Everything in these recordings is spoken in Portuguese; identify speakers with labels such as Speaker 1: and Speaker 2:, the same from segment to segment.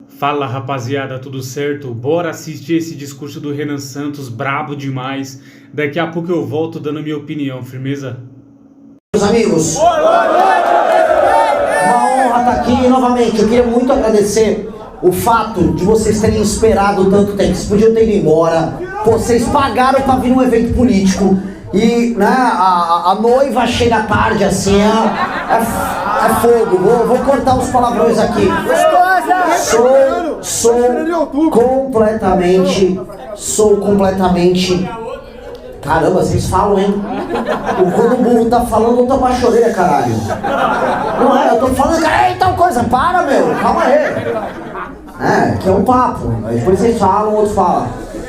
Speaker 1: Fala rapaziada, tudo certo? Bora assistir esse discurso do Renan Santos, brabo demais. Daqui a pouco eu volto dando minha opinião, firmeza?
Speaker 2: Meus amigos, uma honra estar aqui novamente. Eu queria muito agradecer o fato de vocês terem esperado tanto tempo. Vocês podiam ter ido embora. Vocês pagaram para vir num evento político. E né, a noiva chega tarde assim, é fogo. Vou cortar os palavrões aqui. Sou completamente. Caramba, vocês falam, hein? Quando o burro tá falando, eu tô baixo orelha, caralho. Não é, eu tô falando, cara, é tal coisa, para, meu, calma aí. Que é um papo. Depois vocês falam, o outro fala.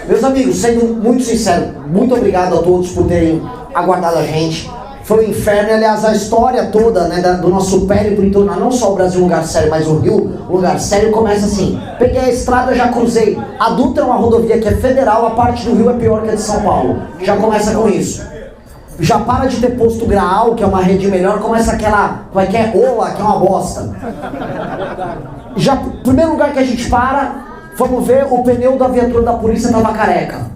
Speaker 2: Meus amigos, sendo muito sincero, muito obrigado a todos por terem aguardado a gente. Foi um inferno, aliás, a história toda, né, do nosso périplo em torno, não só o Brasil um lugar sério, mas o Rio um lugar sério, começa assim. Peguei a estrada, já cruzei. A Dutra é uma rodovia que é federal, a parte do Rio é pior que a de São Paulo. Já começa com isso. Já para de ter posto Graal, que é uma rede melhor, começa aquela, como é que é? Ola, que é uma bosta. Já, primeiro lugar que a gente para, vamos ver, o pneu da viatura da polícia tava careca.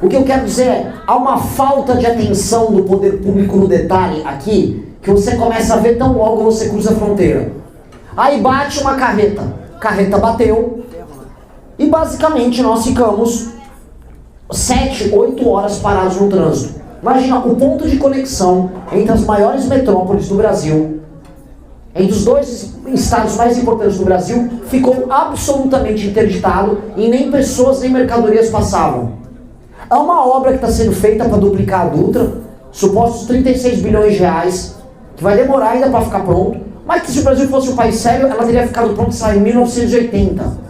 Speaker 2: O que eu quero dizer é, há uma falta de atenção do poder público no detalhe aqui, que você começa a ver tão logo você cruza a fronteira. Aí bate uma carreta bateu, e basicamente nós ficamos 7, 8 horas parados no trânsito. Imagina o ponto de conexão entre as maiores metrópoles do Brasil, entre os dois estados mais importantes do Brasil, ficou absolutamente interditado e nem pessoas nem mercadorias passavam. É uma obra que está sendo feita para duplicar a Dutra, supostos 36 bilhões de reais, que vai demorar ainda para ficar pronto, mas que se o Brasil fosse um país sério, ela teria ficado pronta em 1980.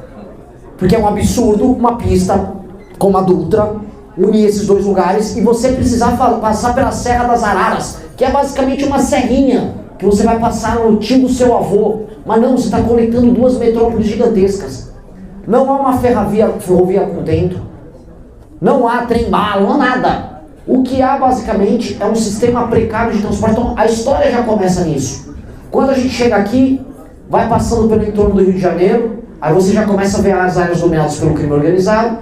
Speaker 2: Porque é um absurdo uma pista como a Dutra unir esses dois lugares e você precisar passar pela Serra das Araras, que é basicamente uma serrinha que você vai passar no tio do seu avô, mas não, você está conectando duas metrópoles gigantescas. Não há uma ferrovia a contento, não há trem-bala, não há nada. O que há basicamente é um sistema precário de transporte. Então a história já começa nisso. Quando a gente chega aqui, vai passando pelo entorno do Rio de Janeiro, aí você já começa a ver as áreas dominadas pelo crime organizado,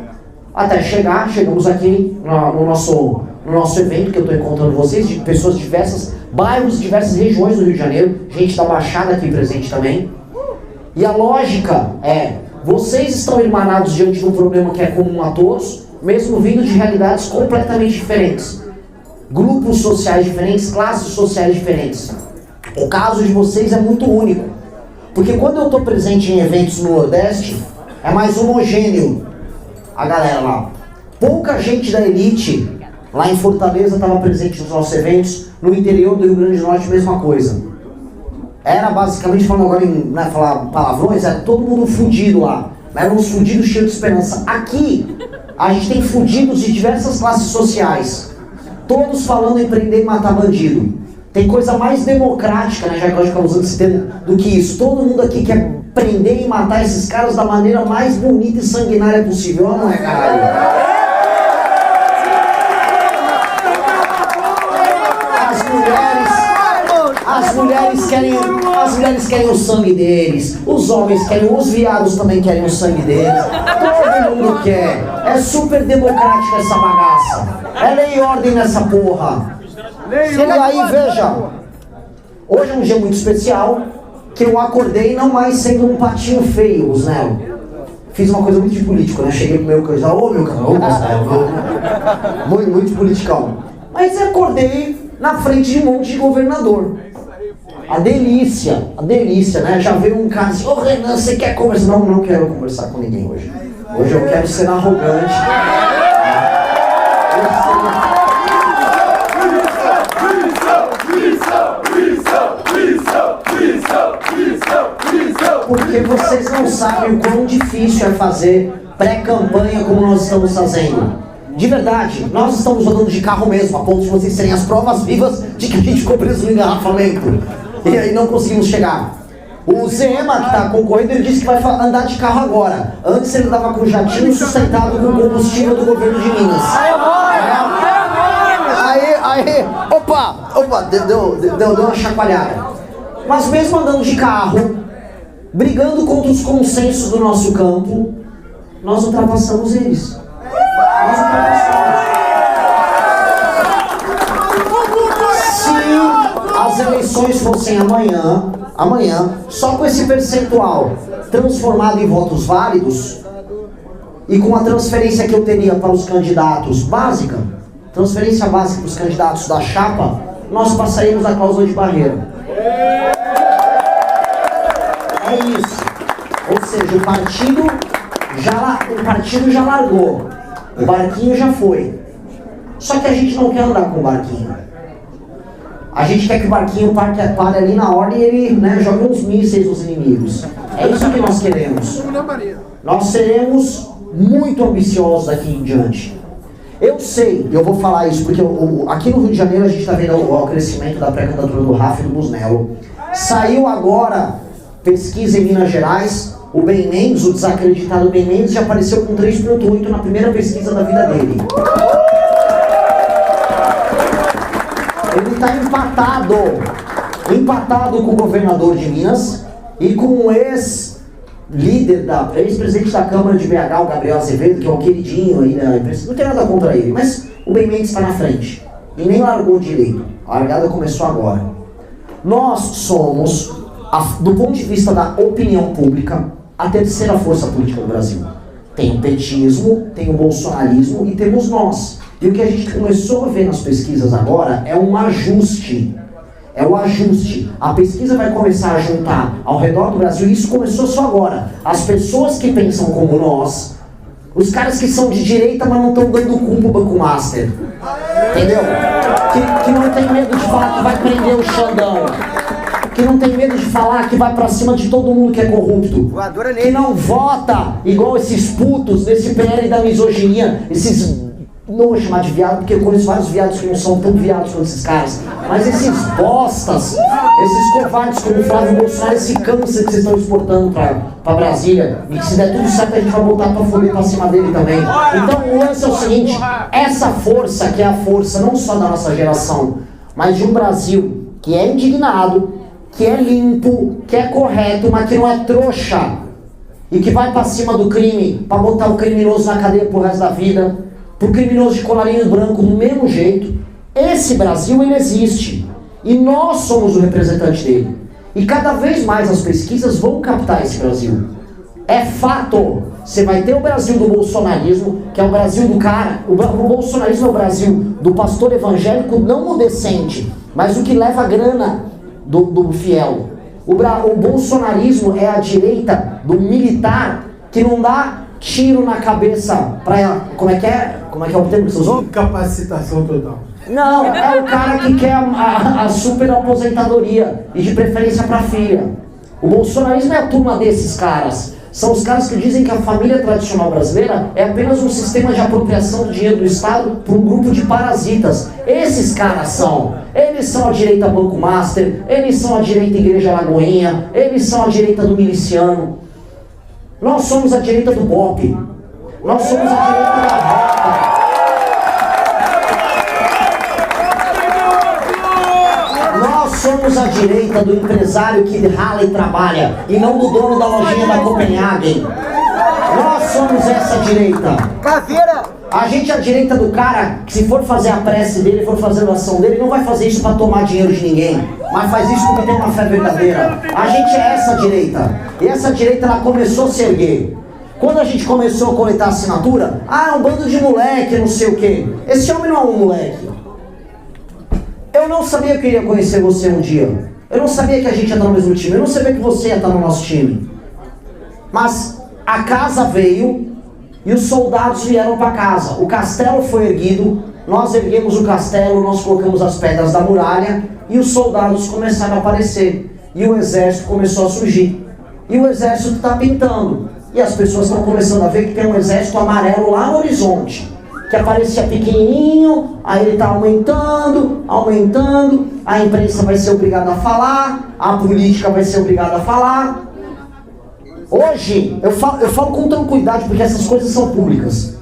Speaker 2: até chegamos aqui no nosso evento, que eu estou encontrando vocês, de pessoas de diversos bairros, diversas regiões do Rio de Janeiro, gente da Baixada aqui presente também. E a lógica é, vocês estão irmanados diante de um problema que é comum a todos, mesmo vindo de realidades completamente diferentes. Grupos sociais diferentes, classes sociais diferentes. O caso de vocês é muito único. Porque quando eu estou presente em eventos no Nordeste, é mais homogêneo a galera lá. Pouca gente da elite lá em Fortaleza estava presente nos nossos eventos, no interior do Rio Grande do Norte, mesma coisa. Era basicamente, falando agora em falar palavrões, era todo mundo fudido lá. Eram uns fudidos cheios de esperança. Aqui, a gente tem fudidos de diversas classes sociais. Todos falando em prender e matar bandido. Tem coisa mais democrática, né, já que eu estou usando esse termo, do que isso. Todo mundo aqui quer prender e matar esses caras da maneira mais bonita e sanguinária possível. Não é, caralho? As mulheres querem o sangue deles, os homens querem, os viados também querem o sangue deles, todo mundo quer. É super democrática essa bagaça. É lei e ordem nessa porra. E aí, veja, hoje é um dia muito especial, que eu acordei não mais sendo um patinho feio, né? Fiz uma coisa muito de político, né? Cheguei pro meu coisa, meu canal, muito politicão. Mas eu acordei na frente de um monte de governador. A delícia, né? Já veio um cara assim, Renan, você quer conversar? Não quero conversar com ninguém hoje. Hoje eu quero ser arrogante. Porque vocês não sabem o quão difícil é fazer pré-campanha como nós estamos fazendo. De verdade, nós estamos andando de carro mesmo, a ponto de vocês serem as provas vivas de que a gente ficou preso no engarrafamento. E aí não conseguimos chegar. O Zema, que está concorrendo, ele disse que vai andar de carro agora. Antes ele estava com o jatinho sustentado com combustível do governo de Minas. Opa, deu uma chacoalhada. Mas mesmo andando de carro, brigando contra os consensos do nosso campo, nós ultrapassamos eles. Nós ultrapassamos. Se as eleições fossem amanhã, só com esse percentual transformado em votos válidos, e com a transferência que eu teria para os candidatos transferência básica para os candidatos da chapa, nós passaríamos a cláusula de barreira. É isso. Ou seja, o partido já largou, o barquinho já foi. Só que a gente não quer andar com o barquinho. A gente quer que o barquinho pare ali na hora e ele, né, jogue uns mísseis nos inimigos. É isso que nós queremos. Nós seremos muito ambiciosos daqui em diante. Eu sei, eu vou falar isso porque aqui no Rio de Janeiro a gente está vendo o crescimento da pré-candidatura do Rafa e do Busnello. Saiu agora pesquisa em Minas Gerais, o Ben Mendes, o desacreditado Ben Mendes, já apareceu com 3,8 na primeira pesquisa da vida dele. Ele está empatado com o governador de Minas e com o ex-presidente da Câmara de BH, o Gabriel Azevedo, que é um queridinho aí da imprensa. Não tem nada contra ele, mas o Ben Mendes está na frente. E nem largou direito. A largada começou agora. Nós somos, do ponto de vista da opinião pública, a terceira força política do Brasil. Tem o petismo, tem o bolsonarismo e temos nós. E o que a gente começou a ver nas pesquisas agora é um ajuste. É o ajuste. A pesquisa vai começar a juntar ao redor do Brasil, e isso começou só agora. As pessoas que pensam como nós, os caras que são de direita, mas não estão dando cu pro Banco Master. Entendeu? Que não tem medo de falar que vai prender o Xandão. Que não tem medo de falar que vai pra cima de todo mundo que é corrupto. Que não vota igual esses putos desse PL da misoginia, esses... Não vou chamar de viado, porque eu conheço vários viados que não são tão viados quanto esses caras. Mas esses bostas, esses covardes como o Flávio Bolsonaro, esse câncer que vocês estão exportando pra Brasília, e que se der tudo certo a gente vai voltar pra foder pra cima dele também. Então o lance é o seguinte, essa força que é a força não só da nossa geração, mas de um Brasil que é indignado, que é limpo, que é correto, mas que não é trouxa, e que vai pra cima do crime, pra botar o criminoso na cadeia pro resto da vida, pro criminoso de colarinho branco do mesmo jeito. Esse Brasil, ele existe. E nós somos o representante dele. E cada vez mais as pesquisas vão captar esse Brasil. É fato. Você vai ter o Brasil do bolsonarismo, que é o Brasil do cara. O bolsonarismo é o Brasil do pastor evangélico não o decente, mas o que leva a grana do fiel. O bolsonarismo é a direita do militar que não dá tiro na cabeça pra... Como é que é o termo que você usou?
Speaker 3: Capacitação total.
Speaker 2: Não, é o cara que quer a super aposentadoria e de preferência pra filha. O bolsonarismo é a turma desses caras. São os caras que dizem que a família tradicional brasileira é apenas um sistema de apropriação do dinheiro do Estado por um grupo de parasitas. Esses caras são. Eles são a direita Banco Master, eles são a direita Igreja Lagoinha, eles são a direita do miliciano. Nós somos a direita do BOP. Nós somos a direita da rota. Nós somos a direita do empresário que rala e trabalha, e não do dono da lojinha da Copenhagen. Nós somos essa direita.
Speaker 4: Caveira!
Speaker 2: A gente é a direita do cara que, se for fazer a prece dele, for fazer a oração dele, não vai fazer isso para tomar dinheiro de ninguém, mas faz isso porque tem uma fé verdadeira. A gente é essa direita. E essa direita, ela começou a se erguer. Quando a gente começou a coletar assinatura, é um bando de moleque, não sei o quê. Esse homem não é um moleque. Eu não sabia que eu ia conhecer você um dia. Eu não sabia que a gente ia estar no mesmo time. Eu não sabia que você ia estar no nosso time. Mas a casa veio e os soldados vieram para casa. O castelo foi erguido, nós erguemos o castelo, nós colocamos as pedras da muralha e os soldados começaram a aparecer. E o exército começou a surgir. E o exército está pintando. E as pessoas estão começando a ver que tem um exército amarelo lá no horizonte. Que aparecia pequenininho, aí ele está aumentando, a imprensa vai ser obrigada a falar, a política vai ser obrigada a falar. Hoje, eu falo com tranquilidade porque essas coisas são públicas.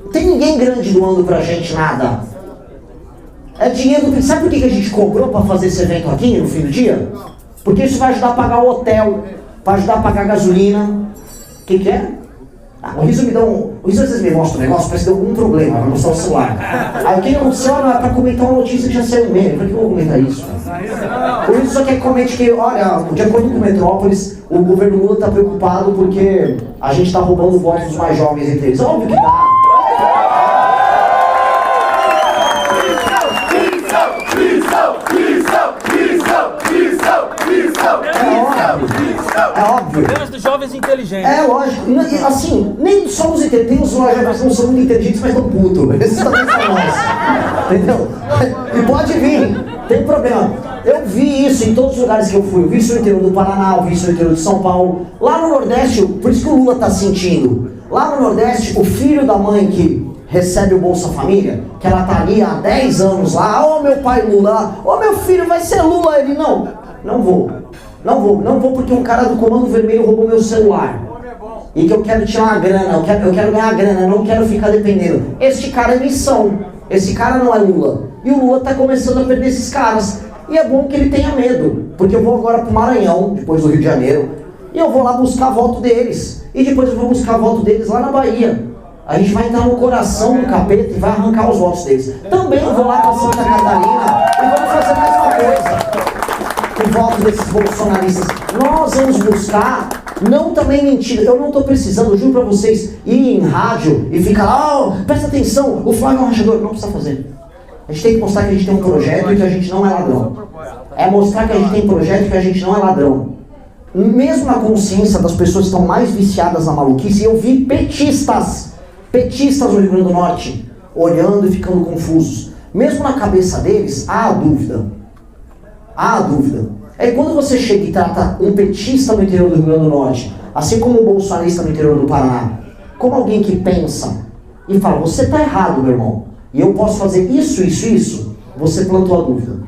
Speaker 2: Não tem ninguém grande doando pra gente nada. É dinheiro. Sabe por que a gente cobrou para fazer esse evento aqui no fim do dia? Porque isso vai ajudar a pagar o hotel. para ajudar a pagar gasolina. O que é? O riso me dá o riso às vezes me mostra um negócio, parece que deu algum problema, vai mostrar o celular. Aí o que aconteceu? É para comentar uma notícia que já saiu mesmo. Por que eu vou comentar isso? O riso só quer que comente que, olha, de acordo com o Metrópolis, o governo Lula está preocupado porque a gente está roubando votos dos mais jovens entre eles. Óbvio que dá. É óbvio.
Speaker 3: Temos dos jovens inteligentes.
Speaker 2: É lógico. Assim, nem somos inteligentes. Tem uns jovens que não são muito inteligentes, mas estão putos. Esses também são nós. Entendeu? E pode vir. Tem problema. Eu vi isso em todos os lugares que eu fui. Eu vi isso no interior do Paraná, eu vi isso no interior de São Paulo. Lá no Nordeste, por isso que o Lula está sentindo. Lá no Nordeste, o filho da mãe que recebe o Bolsa Família, que ela tá ali há 10 anos lá, ô meu pai Lula, ô meu filho vai ser Lula. Ele, não vou porque um cara do Comando Vermelho roubou meu celular. E que eu quero tirar uma grana, eu quero ganhar grana, não quero ficar dependendo. Este cara é missão, esse cara não é Lula. E o Lula tá começando a perder esses caras. E é bom que ele tenha medo, porque eu vou agora pro Maranhão, depois do Rio de Janeiro, e eu vou lá buscar voto deles. E depois eu vou buscar voto deles lá na Bahia. A gente vai entrar no coração do capeta e vai arrancar os votos deles. Também eu vou lá pra Santa Catarina e vamos fazer a mesma coisa. O voto desses bolsonaristas. Nós vamos buscar, não também mentira. Eu não estou precisando, eu juro pra vocês, ir em rádio e ficar lá, presta atenção, o Flávio é um rachador. Não precisa fazer. A gente tem que mostrar que a gente tem um projeto e que a gente não é ladrão. É mostrar que a gente tem projeto e que a gente não é ladrão. Mesmo na consciência das pessoas que estão mais viciadas na maluquice, eu vi petistas no Rio Grande do Norte, olhando e ficando confusos. Mesmo na cabeça deles, há a dúvida. Há a dúvida. É quando você chega e trata um petista no interior do Rio Grande do Norte, assim como um bolsonarista no interior do Paraná, como alguém que pensa e fala, você está errado, meu irmão, e eu posso fazer isso, você plantou a dúvida.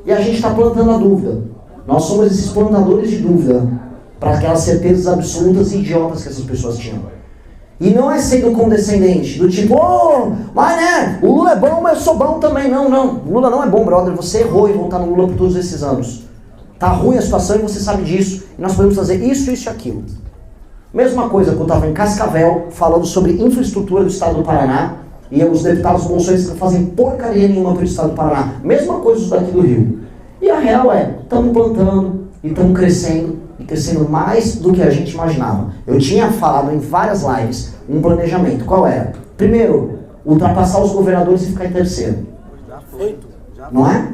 Speaker 2: E a gente está plantando a dúvida. Nós somos esses plantadores de dúvida para aquelas certezas absolutas e idiotas que essas pessoas tinham. E não é sendo condescendente, do tipo, mas né, o Lula é bom, mas eu sou bom também. Não, o Lula não é bom, brother, você errou em votar no Lula por todos esses anos. Tá ruim a situação e você sabe disso, e nós podemos fazer isso e aquilo. Mesma coisa quando eu estava em Cascavel, falando sobre infraestrutura do estado do Paraná, e os deputados bolsonaristas não fazem porcaria nenhuma pelo estado do Paraná. Mesma coisa os daqui do Rio. E a real é, estamos plantando e estamos crescendo, e crescendo mais do que a gente imaginava. Eu tinha falado em várias lives um planejamento. Qual era? Primeiro, ultrapassar os governadores e ficar em terceiro. Não é?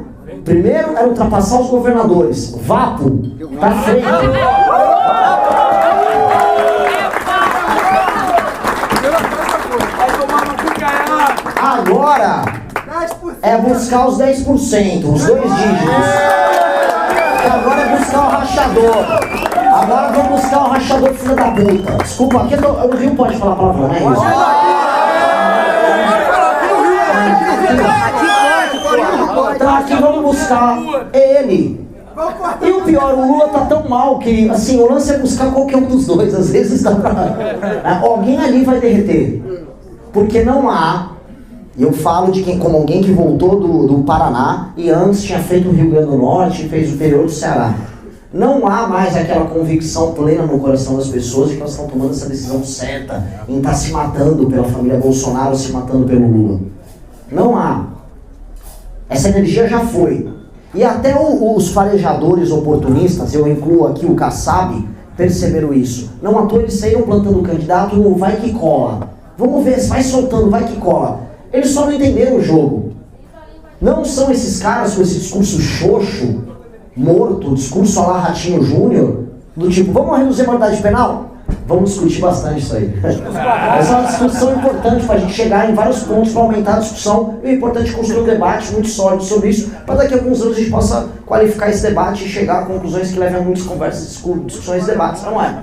Speaker 2: Primeiro era ultrapassar os governadores. Vapo, tá feito. Agora é buscar os 10%, os 2 dígitos. Agora é buscar o rachador. Agora vamos buscar o rachador filho da puta. Desculpa, aqui no Rio pode falar palavrão, não é isso? Então aqui vamos buscar ele. E o pior, o Lula tá tão mal que, assim, o lance é buscar qualquer um dos dois. Às vezes dá pra... Alguém ali vai derreter. Porque não há... Eu falo de quem, como alguém que voltou do Paraná e antes tinha feito o Rio Grande do Norte e fez o interior do Ceará. Não há mais aquela convicção plena no coração das pessoas de que elas estão tomando essa decisão certa em estar se matando pela família Bolsonaro, se matando pelo Lula. Não há. Essa energia já foi. E até os farejadores oportunistas, eu incluo aqui o Kassab, perceberam isso. Não à toa eles saíram plantando o candidato no vai que cola. Vamos ver, vai soltando, vai que cola. Eles só não entenderam o jogo. Não são esses caras com esse discurso xoxo, morto, discurso a lá Ratinho Júnior, do tipo, vamos reduzir a maioridade penal? Vamos discutir bastante isso aí. Essa é uma discussão importante para a gente chegar em vários pontos para aumentar a discussão. E é importante construir um debate muito sólido sobre isso, para daqui a alguns anos a gente possa qualificar esse debate e chegar a conclusões que levem a muitas conversas, discussões e debates. Não é?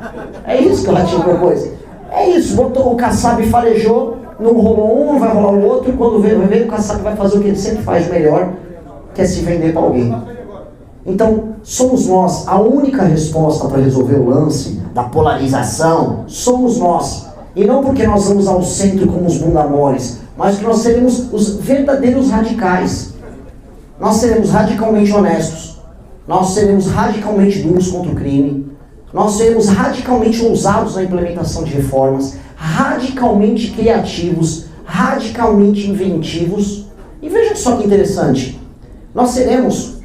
Speaker 2: É isso que o Ratinho propôs. É isso, botou, o Kassab farejou, não rolou um, não vai rolar o outro, e quando vem o Kassab vai fazer o que ele sempre faz melhor, que é se vender para alguém. Então, somos nós, a única resposta para resolver o lance da polarização, somos nós. E não porque nós vamos ao centro como os bunda-moles, mas que nós seremos os verdadeiros radicais. Nós seremos radicalmente honestos, nós seremos radicalmente duros contra o crime, nós seremos radicalmente ousados na implementação de reformas, radicalmente criativos, radicalmente inventivos. E veja só que interessante, nós seremos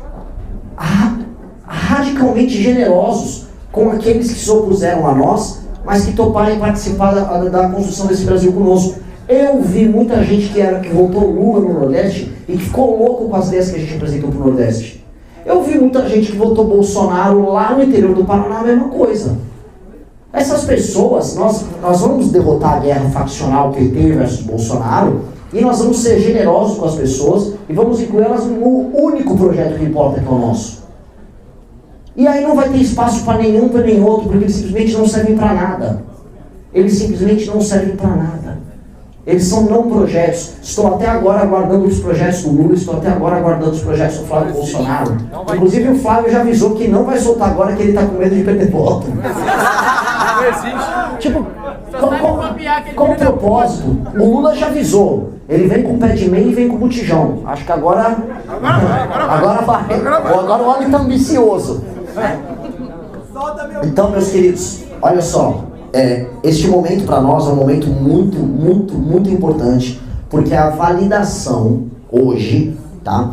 Speaker 2: radicalmente generosos com aqueles que se opuseram a nós, mas que toparem participar da construção desse Brasil conosco. Eu vi muita gente que votou Lula no Nordeste e que ficou louco com as ideias que a gente apresentou para o Nordeste. Eu vi muita gente que votou Bolsonaro lá no interior do Paraná, a mesma coisa. Essas pessoas, nós vamos derrotar a guerra faccional PT versus Bolsonaro, e nós vamos ser generosos com as pessoas e vamos incluir elas no único projeto que importa, que é o nosso. E aí não vai ter espaço para nenhum, para nem outro, porque eles simplesmente não servem para nada. Eles simplesmente não servem para nada. Eles são não projetos. Estou até agora aguardando os projetos do Lula, estou até agora aguardando os projetos do Flávio Bolsonaro. Inclusive o Flávio já avisou que não vai soltar agora, que ele está com medo de perder voto.
Speaker 3: Não existe.
Speaker 2: Tipo, como propósito, o Lula já avisou. Ele vem com o pé de meia e vem com o botijão. Acho que agora vai. Agora o homem está ambicioso. Então, meus queridos, olha só. Este momento para nós é um momento muito, muito, muito importante, porque é a validação hoje, tá,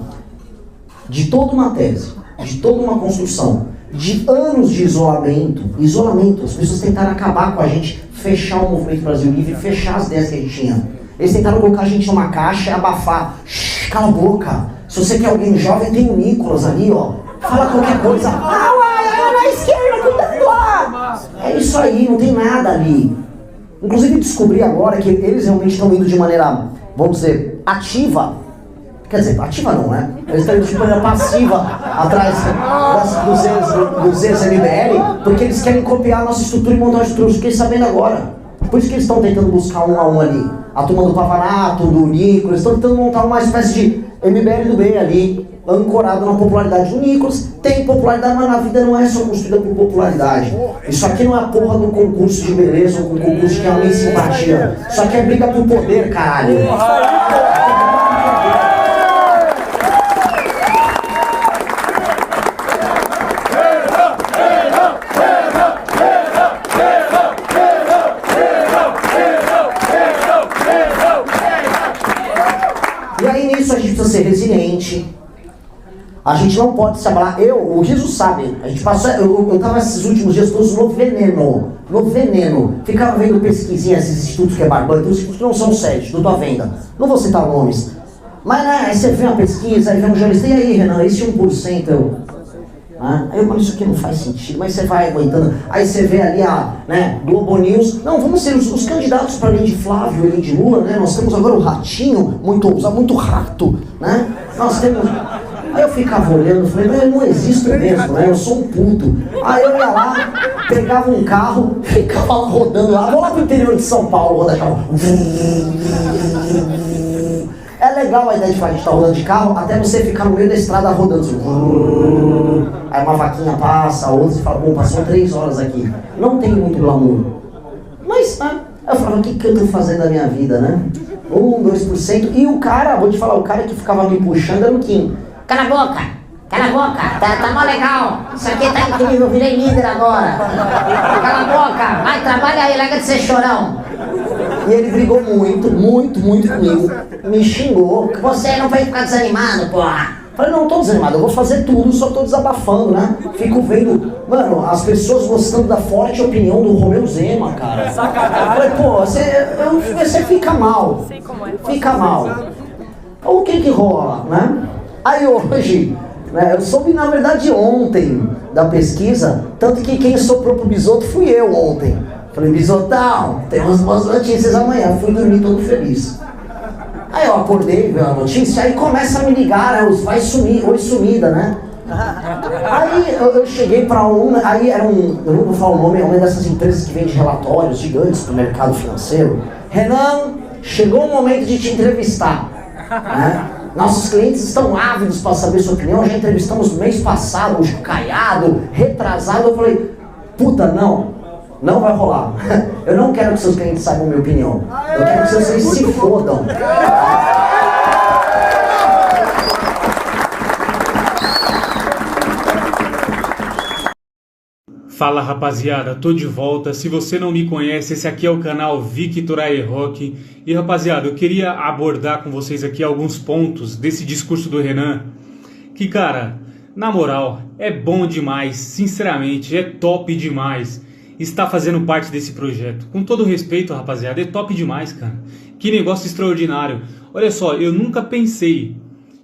Speaker 2: de toda uma tese, de toda uma construção, de anos de isolamento, as pessoas tentaram acabar com a gente, fechar o Movimento Brasil Livre, fechar as ideias que a gente tinha. Eles tentaram colocar a gente numa caixa e abafar. Shhh, cala a boca. Se você quer alguém jovem, tem o Nicolas ali, ó. Fala qualquer coisa. Na esquerda, cuidado lá. É isso aí, não tem nada ali. Inclusive descobri agora que eles realmente estão indo de maneira, vamos dizer, ativa. Quer dizer, ativa não, né? Eles estão indo de maneira passiva atrás dos ex-MBL, porque eles querem copiar a nossa estrutura e montar a estrutura. Fiquei sabendo agora. Por isso que eles estão tentando buscar um a um ali. A turma do Pavanato, do Nicolas, eles estão tentando montar uma espécie de MBL do bem ali, ancorado na popularidade do Nicolas. Tem popularidade, mas na vida não é só construída por popularidade. Isso aqui não é a porra de um concurso de beleza ou um concurso que é uma simpatia. Isso aqui é briga por poder, caralho. E aí nisso a gente precisa ser resiliente. A gente não pode se abalar. O Riso sabe, a gente passou, eu tava esses últimos dias todos no veneno. Ficava vendo pesquisinhas, esses institutos que é barbante, os institutos que não são sérios, não tô à venda. Não vou citar nomes. Mas né, aí você vê uma pesquisa, aí vê um jornalista, e aí Renan, esse 1% aí eu falo, isso aqui não faz sentido, mas você vai aguentando. Aí você vê ali a Globo News. Não, vamos ser os candidatos para além de Flávio, além de Lula, né? Nós temos agora o Ratinho, muito rato, né? Nós temos... Aí eu ficava olhando, falei, mas eu não existo mesmo, né? Eu sou um puto. Aí eu ia lá, pegava um carro, ficava lá rodando lá, vou lá pro interior de São Paulo, rodar carro. É legal a ideia de a gente estar rodando de carro, até você ficar no meio da estrada rodando assim. Aí uma vaquinha passa, outra, você fala, bom, passou 3 horas aqui. Não tem muito glamour. Mas, eu falava, o que eu tô fazendo da minha vida, né? 2%. E o cara, vou te falar, o cara que ficava me puxando era o Kim. Cala a boca, tá mó legal, isso aqui tá incrível, eu virei líder agora. Cala a boca, vai, trabalha aí, larga de ser chorão. E ele brigou muito comigo, me xingou, que você não vai ficar desanimado, porra. Falei, não tô desanimado, eu vou fazer tudo, só tô desabafando, né? Fico vendo, mano, as pessoas gostando da forte opinião do Romeu Zema, cara. Falei, pô, você fica mal, fica mal. O que rola, né? Aí hoje, né, eu soube na verdade ontem da pesquisa, tanto que quem soprou pro Bisotto fui eu ontem. Falei, Bisotão, temos boas notícias amanhã, fui dormir todo feliz. Aí eu acordei, vi a notícia, aí começa a me ligar, né, os vai sumir, oi sumida, né? Aí eu cheguei pra aí era eu não vou falar o nome, é uma dessas empresas que vende relatórios gigantes pro mercado financeiro. Renan, chegou o momento de te entrevistar, né? Nossos clientes estão ávidos para saber sua opinião. Já entrevistamos no mês passado, o Caiado, retrasado. Eu falei, puta, não vai rolar. Eu não quero que seus clientes saibam minha opinião. Eu quero que vocês se fodam.
Speaker 1: Fala rapaziada, tô de volta. Se você não me conhece, esse aqui é o canal Victor Aerrock. E rapaziada, eu queria abordar com vocês aqui alguns pontos desse discurso do Renan. Que cara, na moral, é bom demais, sinceramente, é top demais estar fazendo parte desse projeto. Com todo respeito rapaziada, é top demais, cara. Que negócio extraordinário. Olha só, eu nunca pensei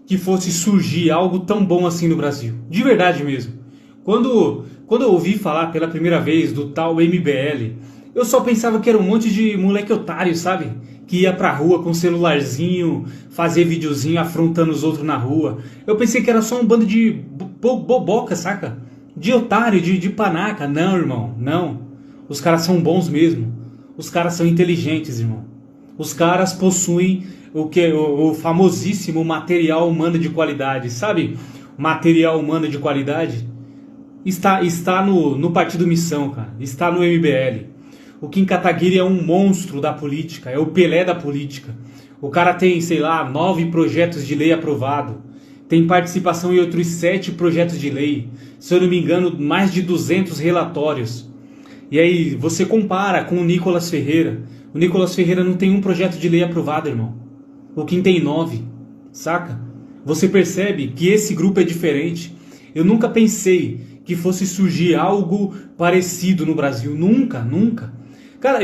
Speaker 1: que fosse surgir algo tão bom assim no Brasil. De verdade mesmo. Quando eu ouvi falar pela primeira vez do tal MBL, eu só pensava que era um monte de moleque otário, sabe? Que ia pra rua com celularzinho, fazer videozinho afrontando os outros na rua. Eu pensei que era só um bando de boboca, saca? De otário, de panaca. Não, irmão, não. Os caras são bons mesmo. Os caras são inteligentes, irmão. Os caras possuem o famosíssimo material humano de qualidade, sabe? Material humano de qualidade está no Partido Missão, cara. Está no MBL. O Kim Kataguiri é um monstro da política, é o Pelé da política. O cara tem, sei lá, 9 projetos de lei aprovados. Tem participação em outros 7 projetos de lei. Se eu não me engano, mais de 200 relatórios. E aí, você compara com o Nicolas Ferreira. O Nicolas Ferreira não tem um projeto de lei aprovado, irmão. O Kim tem 9, saca? Você percebe que esse grupo é diferente. Eu nunca pensei que fosse surgir algo parecido no Brasil. Nunca, nunca. Cara,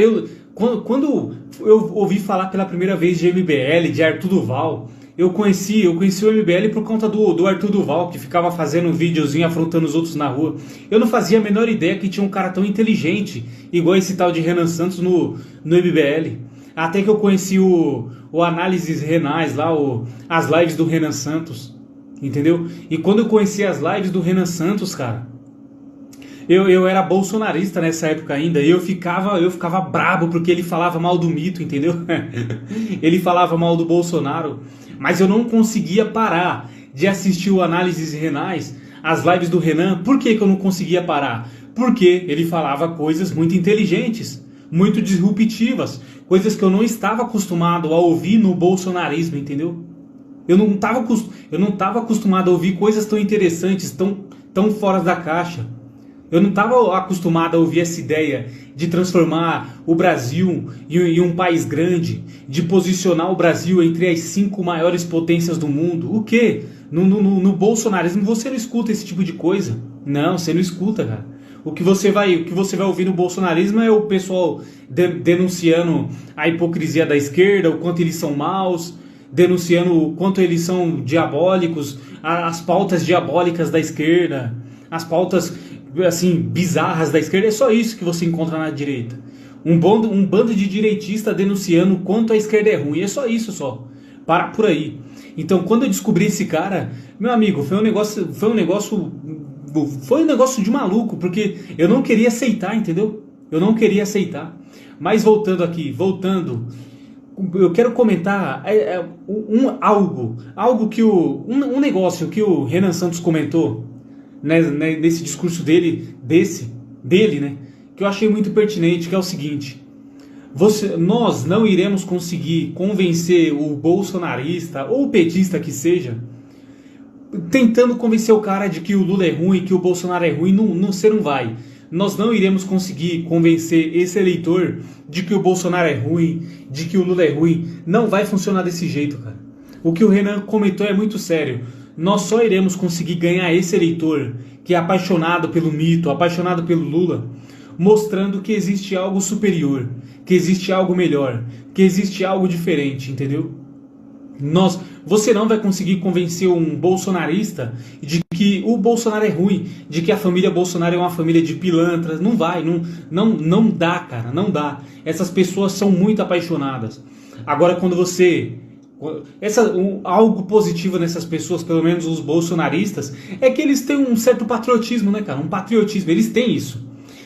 Speaker 1: quando eu ouvi falar pela primeira vez de MBL, de Arthur Duval, eu conheci o MBL por conta do Arthur Duval, que ficava fazendo um videozinho afrontando os outros na rua. Eu não fazia a menor ideia que tinha um cara tão inteligente, igual esse tal de Renan Santos no MBL. Até que eu conheci o Análises Renais lá, as lives do Renan Santos, entendeu? E quando eu conheci as lives do Renan Santos, cara, eu era bolsonarista nessa época ainda, e eu ficava brabo porque ele falava mal do mito, entendeu? Ele falava mal do Bolsonaro, mas eu não conseguia parar de assistir o Análises Renais, as lives do Renan. Por que eu não conseguia parar? Porque ele falava coisas muito inteligentes, muito disruptivas, coisas que eu não estava acostumado a ouvir no bolsonarismo, entendeu? Eu não estava acostumado a ouvir coisas tão interessantes, tão fora da caixa. Eu não estava acostumado a ouvir essa ideia de transformar o Brasil em um país grande, de posicionar o Brasil entre as 5 maiores potências do mundo. O quê? No bolsonarismo você não escuta esse tipo de coisa. Não, você não escuta, cara. O que você vai ouvir no bolsonarismo é o pessoal denunciando a hipocrisia da esquerda, o quanto eles são maus, denunciando o quanto eles são diabólicos, as pautas diabólicas da esquerda, as pautas assim bizarras da esquerda. É só isso que você encontra na direita. Um bando de direitistas denunciando o quanto a esquerda é ruim. É só isso, só. Para por aí. Então, quando eu descobri esse cara, meu amigo, foi um negócio de maluco, porque eu não queria aceitar, entendeu? Eu não queria aceitar. Mas voltando, eu quero comentar um negócio que o Renan Santos comentou, né, nesse discurso dele, né, que eu achei muito pertinente, que é o seguinte: nós não iremos conseguir convencer o bolsonarista ou o petista que seja, tentando convencer o cara de que o Lula é ruim, que o Bolsonaro é ruim. Você não vai. Nós não iremos conseguir convencer esse eleitor de que o Bolsonaro é ruim, de que o Lula é ruim. Não vai funcionar desse jeito, cara. O que o Renan comentou é muito sério. Nós só iremos conseguir ganhar esse eleitor que é apaixonado pelo mito, apaixonado pelo Lula, mostrando que existe algo superior, que existe algo melhor, que existe algo diferente, entendeu? Você não vai conseguir convencer um bolsonarista de que o Bolsonaro é ruim, de que a família Bolsonaro é uma família de pilantras. Não vai, não dá, cara, não dá. Essas pessoas são muito apaixonadas. Agora, quando algo positivo nessas pessoas, pelo menos os bolsonaristas, é que eles têm um certo patriotismo, né, cara? Um patriotismo, eles têm isso.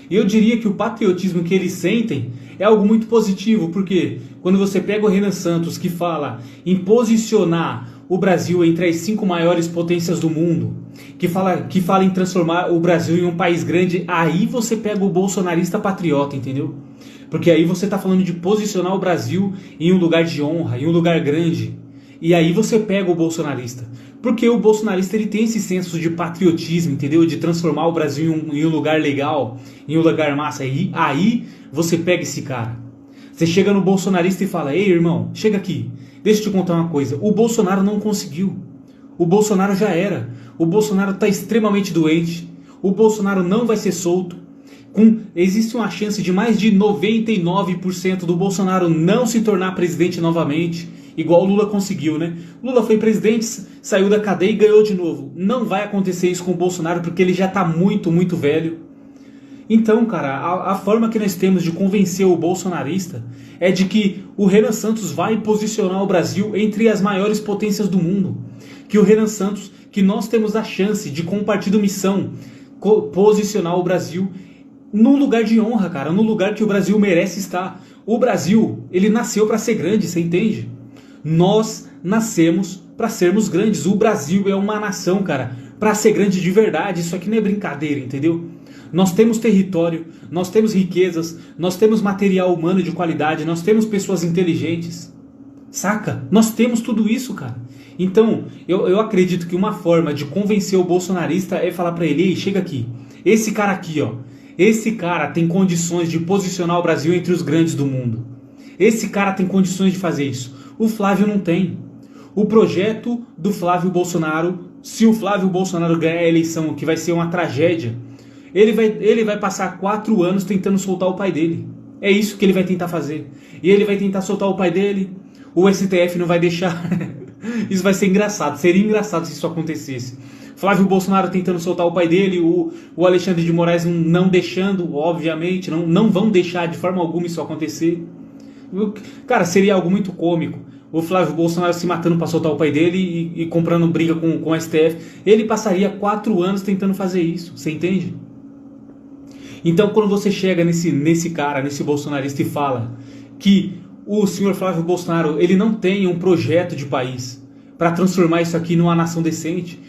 Speaker 1: E eu diria que o patriotismo que eles sentem é algo muito positivo, porque quando você pega o Renan Santos, que fala em posicionar o Brasil entre as 5 maiores potências do mundo, que fala em transformar o Brasil em um país grande, aí você pega o bolsonarista patriota, entendeu? Porque aí você está falando de posicionar o Brasil em um lugar de honra, em um lugar grande. E aí você pega o bolsonarista. Porque o bolsonarista ele tem esse senso de patriotismo, entendeu? De transformar o Brasil em um lugar legal, em um lugar massa. E aí você pega esse cara. Você chega no bolsonarista e fala: ei, irmão, chega aqui, deixa eu te contar uma coisa. O Bolsonaro não conseguiu. O Bolsonaro já era. O Bolsonaro está extremamente doente. O Bolsonaro não vai ser solto. Existe uma chance de mais de 99% do Bolsonaro não se tornar presidente novamente. Igual o Lula conseguiu, né? Lula foi presidente, saiu da cadeia e ganhou de novo. Não vai acontecer isso com o Bolsonaro porque ele já está muito, muito velho. Então, cara, a forma que nós temos de convencer o bolsonarista é de que o Renan Santos vai posicionar o Brasil entre as maiores potências do mundo. Que o Renan Santos, que nós temos a chance de, com o Partido Missão, posicionar o Brasil num lugar de honra, cara, num lugar que o Brasil merece estar. O Brasil, ele nasceu para ser grande, você entende? Nós nascemos para sermos grandes. O Brasil é uma nação, cara, para ser grande de verdade. Isso aqui não é brincadeira, entendeu? Nós temos território, nós temos riquezas, nós temos material humano de qualidade, nós temos pessoas inteligentes. Saca? Nós temos tudo isso, cara. Então, eu acredito que uma forma de convencer o bolsonarista é falar para ele: ei, chega aqui. Esse cara aqui, ó. Esse cara tem condições de posicionar o Brasil entre os grandes do mundo. Esse cara tem condições de fazer isso. O Flávio não tem. O projeto do Flávio Bolsonaro, se o Flávio Bolsonaro ganhar a eleição, que vai ser uma tragédia, ele vai passar 4 anos tentando soltar o pai dele. É isso que ele vai tentar fazer. E ele vai tentar soltar o pai dele, o STF não vai deixar. Isso vai ser engraçado. Seria engraçado se isso acontecesse. Flávio Bolsonaro tentando soltar o pai dele, o Alexandre de Moraes não deixando, obviamente, não vão deixar de forma alguma isso acontecer. Cara, seria algo muito cômico. O Flávio Bolsonaro se matando para soltar o pai dele e comprando briga com o STF. Ele passaria 4 anos tentando fazer isso, você entende? Então quando você chega nesse cara, nesse bolsonarista e fala que o senhor Flávio Bolsonaro ele não tem um projeto de país para transformar isso aqui numa nação decente,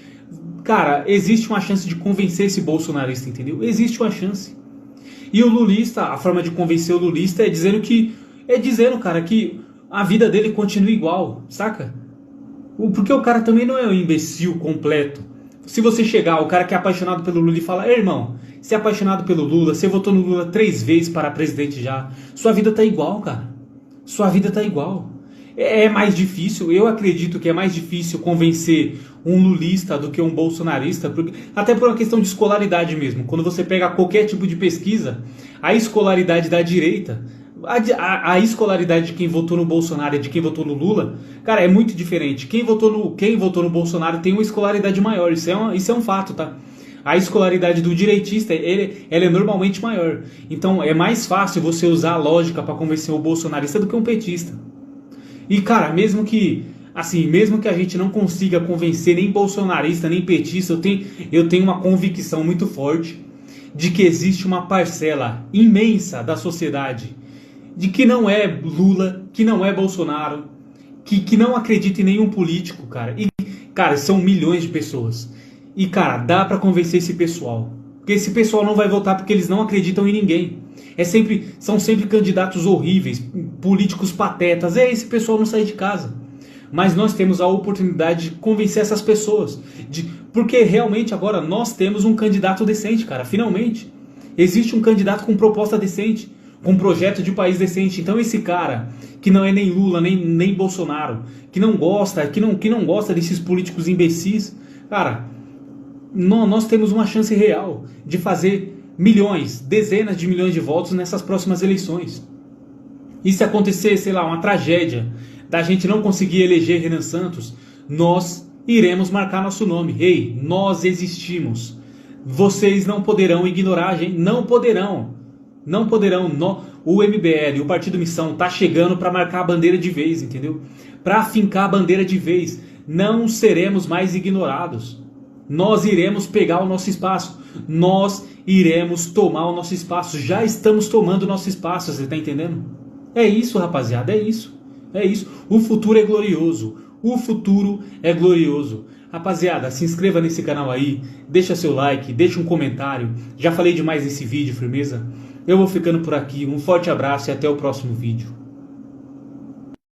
Speaker 1: cara, existe uma chance de convencer esse bolsonarista, entendeu? Existe uma chance. E o lulista, a forma de convencer o lulista é dizendo, cara, que a vida dele continua igual, saca? Porque o cara também não é um imbecil completo. Se você chegar, o cara que é apaixonado pelo Lula e fala: ei, irmão, você é apaixonado pelo Lula, você votou no Lula 3 vezes para presidente já, sua vida tá igual, cara. Sua vida tá igual. É mais difícil, eu acredito que é mais difícil convencer um lulista do que um bolsonarista, até por uma questão de escolaridade mesmo. Quando você pega qualquer tipo de pesquisa, a escolaridade da direita, a escolaridade de quem votou no Bolsonaro e de quem votou no Lula, cara, é muito diferente. Quem votou no Bolsonaro tem uma escolaridade maior, isso é um fato, tá? A escolaridade do direitista, ela é normalmente maior. Então é mais fácil você usar a lógica para convencer o bolsonarista do que um petista. E cara, mesmo que a gente não consiga convencer nem bolsonarista, nem petista, eu tenho uma convicção muito forte de que existe uma parcela imensa da sociedade de que não é Lula, que não é Bolsonaro, que não acredita em nenhum político, cara. E, cara, são milhões de pessoas. E, cara, dá pra convencer esse pessoal. Porque esse pessoal não vai votar porque eles não acreditam em ninguém. São sempre candidatos horríveis, políticos patetas. Esse pessoal não sai de casa. Mas nós temos a oportunidade de convencer essas pessoas. Porque realmente agora nós temos um candidato decente, cara. Finalmente. Existe um candidato com proposta decente, com projeto de país decente. Então esse cara, que não é nem Lula, nem Bolsonaro, que não gosta desses políticos imbecis, cara, nós temos uma chance real de fazer milhões, dezenas de milhões de votos nessas próximas eleições. E se acontecer, sei lá, uma tragédia da gente não conseguir eleger Renan Santos, nós iremos marcar nosso nome. Ei, nós existimos. Vocês não poderão ignorar a gente. Não poderão. O MBL, o Partido Missão, tá chegando para marcar a bandeira de vez, entendeu? Para fincar a bandeira de vez. Não seremos mais ignorados. Nós iremos pegar o nosso espaço. Nós iremos tomar o nosso espaço. Já estamos tomando o nosso espaço, você tá entendendo? É isso, rapaziada, é isso. É isso. O futuro é glorioso. O futuro é glorioso. Rapaziada, se inscreva nesse canal aí, deixa seu like, deixa um comentário. Já falei demais nesse vídeo, firmeza? Eu vou ficando por aqui. Um forte abraço e até o próximo vídeo.